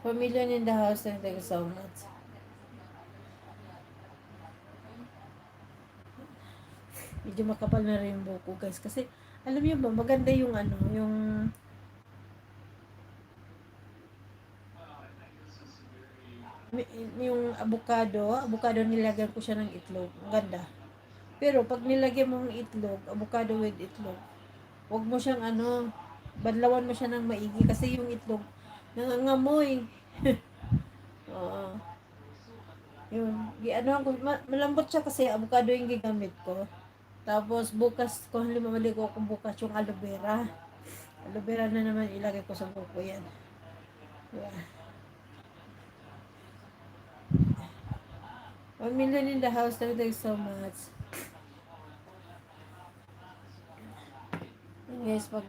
4 million in the house. Thank you so much. Medyo makapal na rin yung buko guys. Kasi, alam niyo ba, maganda yung ano, yung avocado nilagyan ko siya ng itlog. Ang ganda. Pero pag nilagyan mo ng itlog, avocado with itlog, huwag mo siyang ano, banlawan mo siya ng maigi kasi yung itlog nangangamoy. Oo. Yun. Ano ko, malambot siya kasi avocado yung gigamit ko. Tapos bukas, kung halimbawa maligo ko bukas yung aloe vera. Aloe vera na naman ilagay ko sa buko yan. Yeah. 1 million in the house. Thank you so much. Yes, pag